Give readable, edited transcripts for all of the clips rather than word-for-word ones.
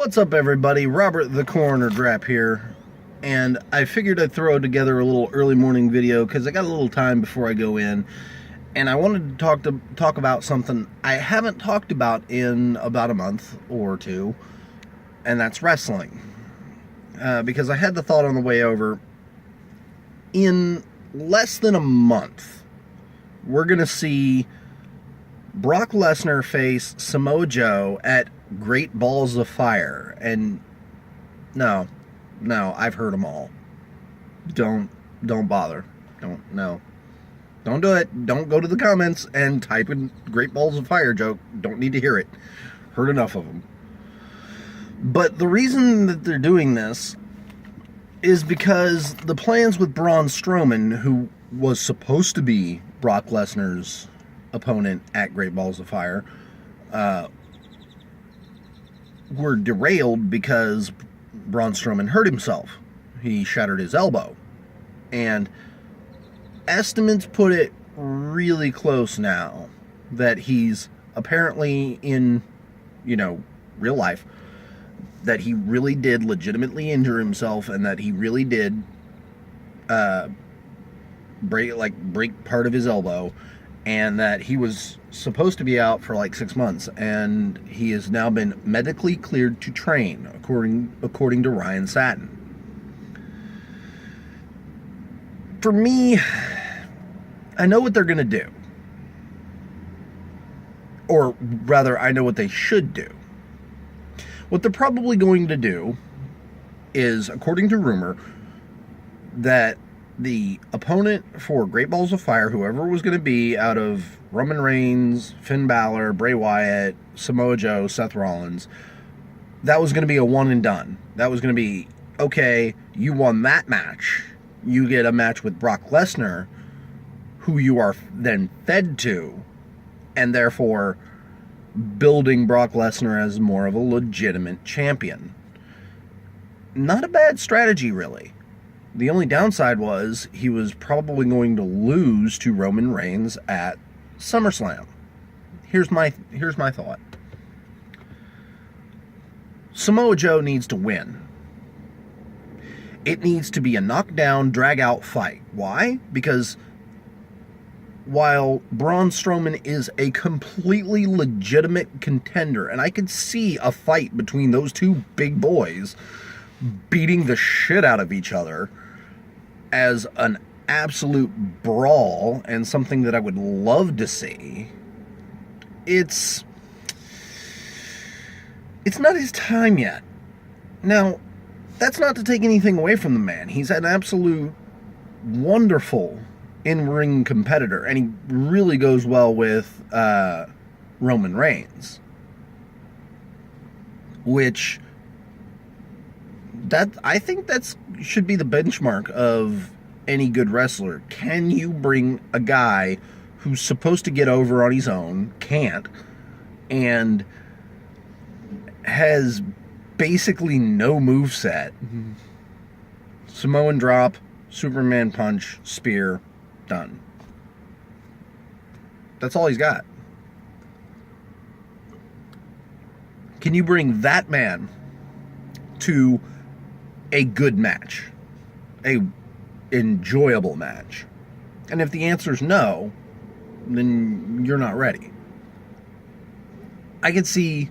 What's up, everybody? Robert the Coroner Drap here, and I figured I'd throw together a little early morning video because I got a little time before I go in, and I wanted to talk about something I haven't talked about in about a month or two, and that's wrestling. Because I had the thought on the way over, in less than a month, we're going to see Brock Lesnar face Samoa Joe at Great Balls of Fire. And no, I've heard them all. Don't bother. Don't do it. Don't go to the comments and type in Great Balls of Fire joke. Don't need to hear it. Heard enough of them. But the reason that they're doing this is because the plans with Braun Strowman, who was supposed to be Brock Lesnar's opponent at Great Balls of Fire, were derailed because Braun Strowman hurt himself. He shattered his elbow. And estimates put it really close now that he's apparently in, real life, that he really did legitimately injure himself and that he really did break part of his elbow, and that he was supposed to be out for like 6 months, and he has now been medically cleared to train, according to Ryan Satin. For me, I know what they're going to do. Or rather, I know what they should do. What they're probably going to do is, according to rumor, that the opponent for Great Balls of Fire, whoever it was going to be out of Roman Reigns, Finn Balor, Bray Wyatt, Samoa Joe, Seth Rollins, that was going to be a one and done. That was going to be, okay, you won that match. You get a match with Brock Lesnar, who you are then fed to, and therefore building Brock Lesnar as more of a legitimate champion. Not a bad strategy, really. The only downside was he was probably going to lose to Roman Reigns at SummerSlam. Here's my thought. Samoa Joe needs to win. It needs to be a knockdown, drag-out fight. Why? Because while Braun Strowman is a completely legitimate contender, and I could see a fight between those two big boys beating the shit out of each other as an absolute brawl and something that I would love to see, it's not his time yet. Now, that's not to take anything away from the man. He's an absolute wonderful in-ring competitor, and he really goes well with Roman Reigns, which I think that's should be the benchmark of any good wrestler. Can you bring a guy who's supposed to get over on his own, can't, and has basically no moveset? Samoan drop, Superman punch, spear, done. That's all he's got. Can you bring that man to a good match? A enjoyable match? And if the answer is no, then you're not ready. I could see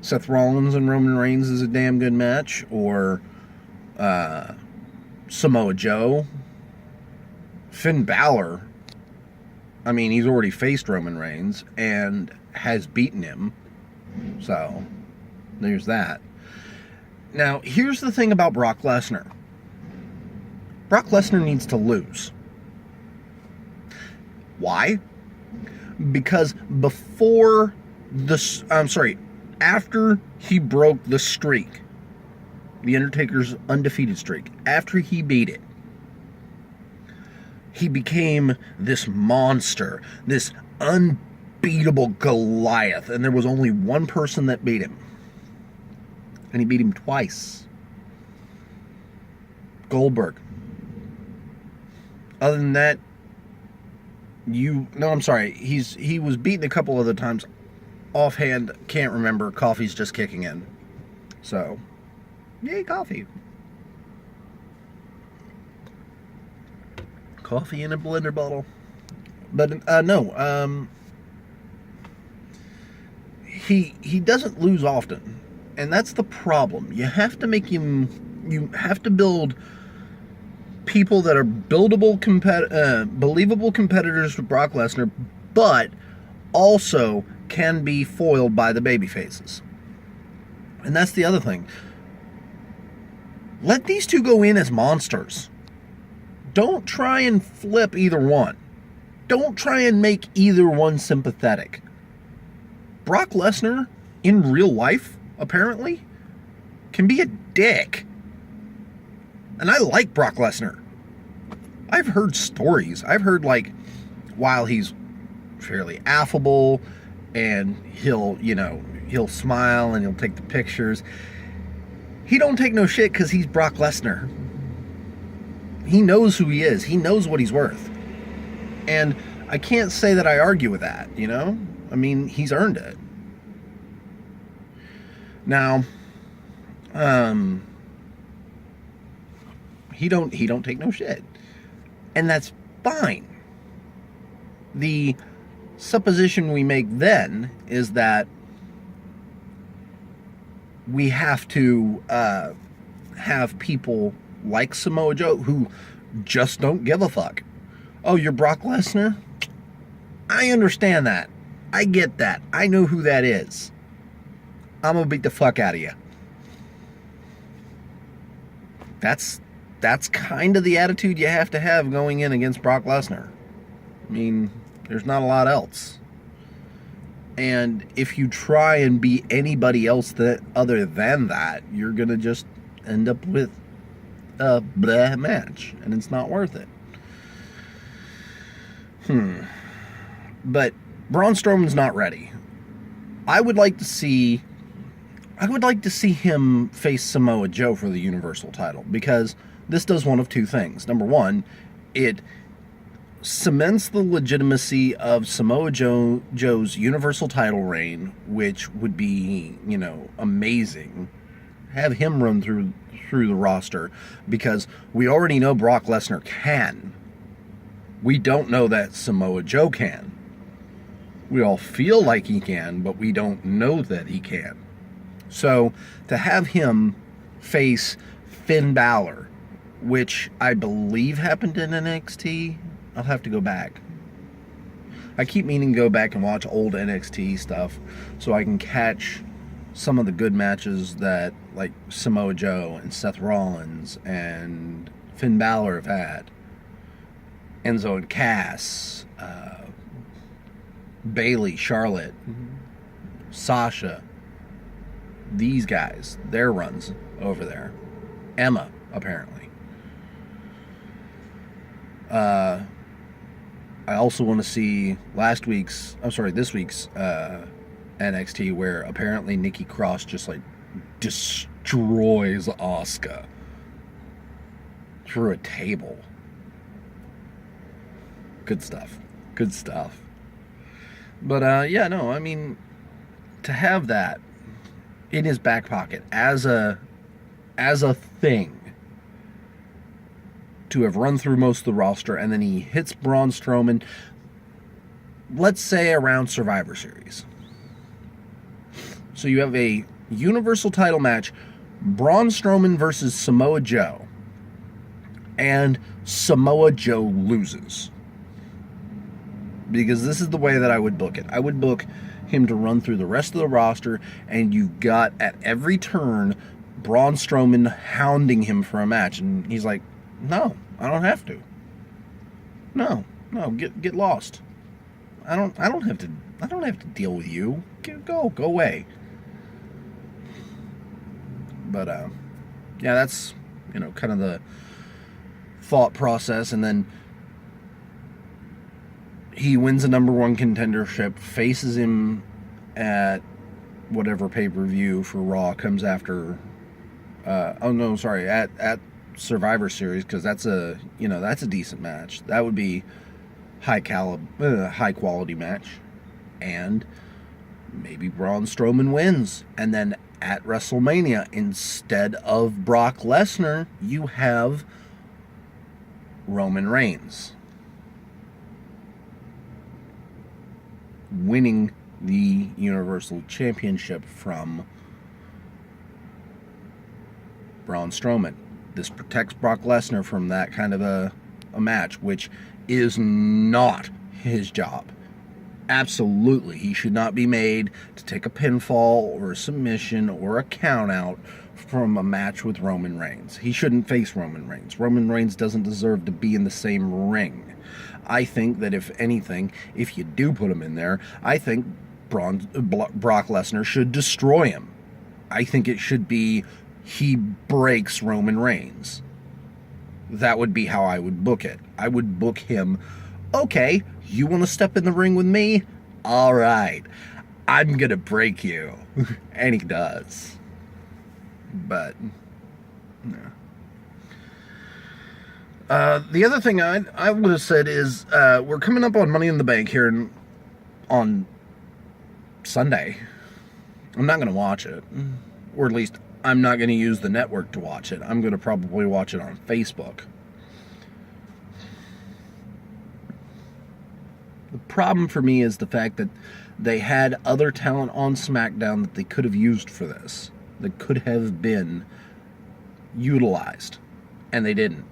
Seth Rollins and Roman Reigns as a damn good match, or Samoa Joe. Finn Balor, I mean, he's already faced Roman Reigns and has beaten him, so there's that. Now, here's the thing about Brock Lesnar. Brock Lesnar needs to lose. Why? Because after he broke the streak, The Undertaker's undefeated streak, after he beat it, he became this monster, this unbeatable Goliath, and there was only one person that beat him. And he beat him twice. Goldberg. Other than that, he was beaten a couple other times. Offhand, can't remember. Coffee's just kicking in. So, yay, coffee. Coffee in a blender bottle. But no, he doesn't lose often, and that's the problem. You have to make him. You have to build people that are buildable, believable competitors with Brock Lesnar, but also can be foiled by the baby faces. And that's the other thing. Let these two go in as monsters. Don't try and flip either one. Don't try and make either one sympathetic. Brock Lesnar, in real life, apparently, can be a dick. And I like Brock Lesnar. I've heard stories. I've heard, like, while he's fairly affable and he'll smile and he'll take the pictures, he don't take no shit because he's Brock Lesnar. He knows who he is. He knows what he's worth. And I can't say that I argue with that, you know? I mean, he's earned it. Now, he don't take no shit. And that's fine. The supposition we make then is that we have to have people like Samoa Joe who just don't give a fuck. Oh, you're Brock Lesnar? I understand that. I get that. I know who that is. I'm gonna beat the fuck out of you. That's kind of the attitude you have to have going in against Brock Lesnar. I mean, there's not a lot else. And if you try and be anybody else other than that, you're gonna just end up with a blah match, and it's not worth it. But Braun Strowman's not ready. I would like to see him face Samoa Joe for the Universal title, because this does one of two things. Number one, it cements the legitimacy of Samoa Joe's Universal title reign, which would be, amazing. Have him run through the roster, because we already know Brock Lesnar can. We don't know that Samoa Joe can. We all feel like he can, but we don't know that he can. So, to have him face Finn Balor, which I believe happened in NXT, I'll have to go back. I keep meaning to go back and watch old NXT stuff so I can catch some of the good matches that, like, Samoa Joe and Seth Rollins and Finn Balor have had. Enzo and Cass, Bayley, Charlotte, Sasha, these guys, their runs over there. Emma, apparently. I also want to see this week's NXT, where apparently Nikki Cross just like destroys Asuka through a table. Good stuff. Good stuff. But I mean, to have that in his back pocket as a thing, to have run through most of the roster, and then he hits Braun Strowman, let's say around Survivor Series. So you have a Universal title match, Braun Strowman versus Samoa Joe, and Samoa Joe loses. Because this is the way that I would book it. I would book him to run through the rest of the roster, and you've got, at every turn, Braun Strowman hounding him for a match, and he's like, no, I don't have to. No, get lost. I don't have to deal with you. Go away. But that's kind of the thought process. And then he wins the number one contendership, faces him at whatever pay-per-view for Raw comes after. At Survivor Series, because that's a decent match. That would be high quality match, and maybe Braun Strowman wins, and then at WrestleMania, instead of Brock Lesnar, you have Roman Reigns winning the Universal Championship from Braun Strowman. This protects Brock Lesnar from that kind of a match, which is not his job. Absolutely, he should not be made to take a pinfall or a submission or a count out from a match with Roman Reigns. He shouldn't face Roman Reigns. Roman Reigns doesn't deserve to be in the same ring. I think that if anything, if you do put him in there, I think Brock Lesnar should destroy him. I think it should be he breaks Roman Reigns. That would be how I would book it. I would book him, okay, you want to step in the ring with me? All right, I'm going to break you. And he does. But, no. The other thing I would have said is we're coming up on Money in the Bank here on Sunday. I'm not going to watch it. Or at least I'm not going to use the network to watch it. I'm going to probably watch it on Facebook. The problem for me is the fact that they had other talent on SmackDown that they could have used for this. That could have been utilized. And they didn't.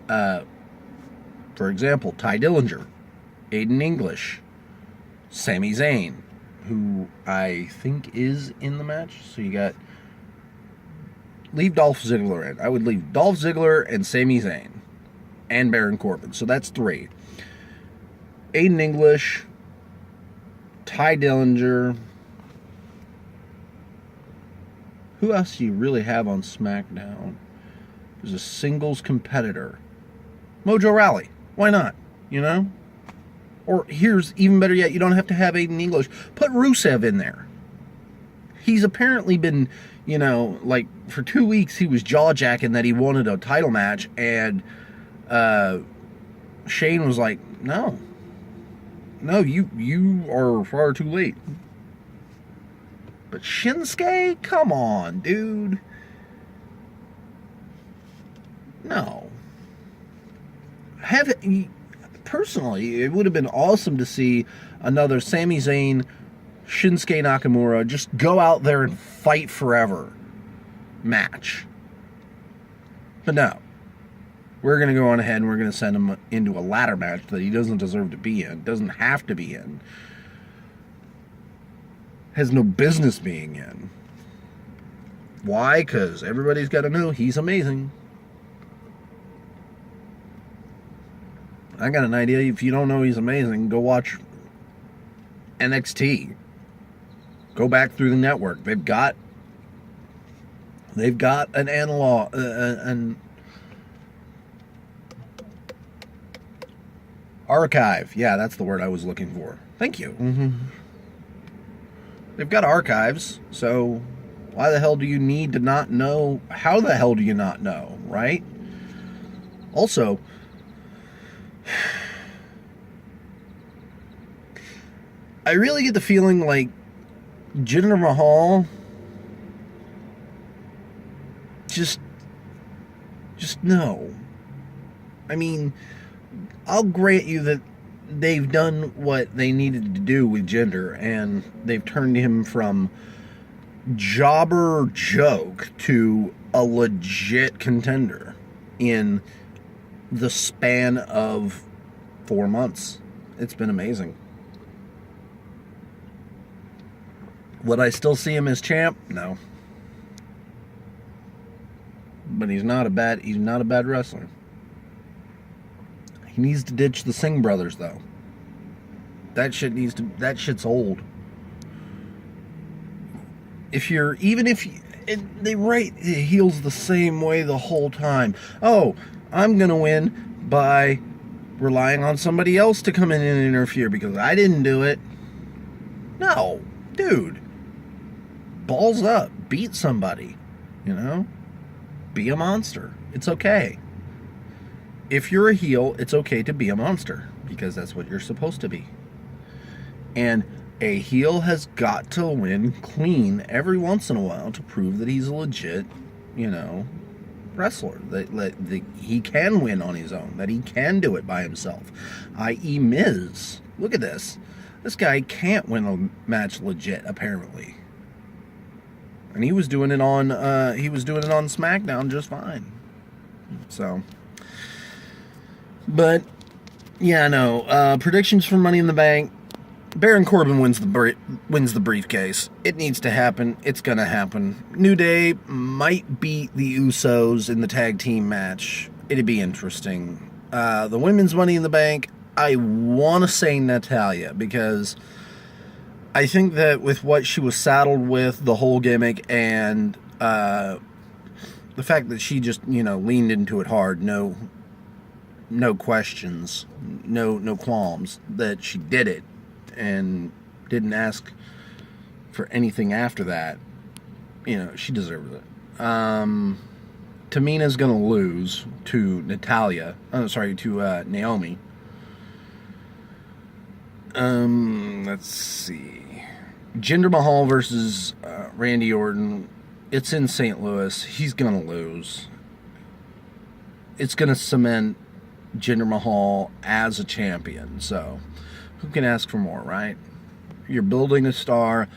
For example, Ty Dillinger, Aiden English, Sami Zayn, who I think is in the match. So you got... Leave Dolph Ziggler in. I would leave Dolph Ziggler and Sami Zayn. And Baron Corbin. So that's 3. Aiden English, Ty Dillinger. Who else do you really have on SmackDown? There's a singles competitor. Mojo Rawley. Why not? You know? Or here's even better yet, you don't have to have Aiden English. Put Rusev in there. He's apparently been, you know, like for 2 weeks he was jaw-jacking that he wanted a title match, and Shane was like, no, you are far too late. But Shinsuke? Come on, dude. No. Personally, it would have been awesome to see another Sami Zayn, Shinsuke Nakamura just go out there and fight forever match. But no. We're going to go on ahead and we're going to send him into a ladder match that he doesn't deserve to be in, doesn't have to be in, has no business being in. Why? Because everybody's got to know he's amazing. I got an idea. If you don't know he's amazing, go watch NXT. Go back through the network. They've got an analog, an archive. Yeah, that's the word I was looking for. Thank you. Mm-hmm. They've got archives, so why the hell do you need to not know? How the hell do you not know, right? Also, I really get the feeling like Jinder Mahal just no. I mean, I'll grant you that they've done what they needed to do with Jinder, and they've turned him from jobber joke to a legit contender in the span of 4 months. It's been amazing. Would I still see him as champ? No. But he's not a bad wrestler. He needs to ditch the Singh brothers, though. That shit's old. They write heels the same way the whole time. Oh, I'm gonna win by relying on somebody else to come in and interfere because I didn't do it. No, dude. Balls up. Beat somebody. You know? Be a monster. It's okay. If you're a heel, it's okay to be a monster because that's what you're supposed to be. And A heel has got to win clean every once in a while to prove that he's a legit, wrestler. That he can win on his own, that he can do it by himself. I.e. Miz. Look at this. This guy can't win a match legit, apparently. And he was doing it on SmackDown just fine. So, but yeah, no. Predictions for Money in the Bank. Baron Corbin wins the briefcase. It needs to happen. It's gonna happen. New Day might beat the Usos in the tag team match. It'd be interesting. The women's Money in the Bank, I want to say Natalya, because I think that with what she was saddled with, the whole gimmick, and the fact that she just leaned into it hard, no questions, no qualms, that she did it and didn't ask for anything after that, she deserves it. Tamina's gonna lose to Natalya. To Naomi. Let's see. Jinder Mahal versus Randy Orton. It's in St. Louis. He's gonna lose. It's gonna cement Jinder Mahal as a champion. So, who can ask for more, right? You're building a star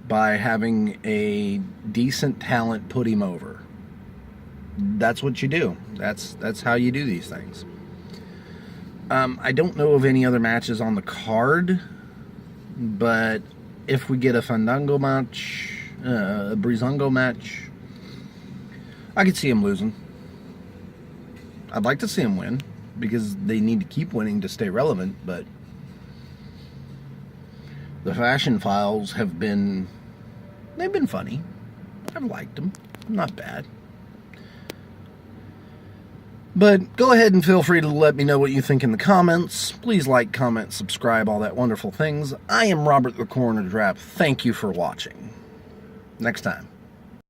by having a decent talent put him over. That's what you do. That's how you do these things. I don't know of any other matches on the card, but if we get a Fandango match, a Breezango match, I could see him losing. I'd like to see him win, because they need to keep winning to stay relevant, but the Fashion Files they've been funny. I've liked them. Not bad. But go ahead and feel free to let me know what you think in the comments. Please like, comment, subscribe, all that wonderful things. I am Robert the Coroner Drap. Thank you for watching. Next time.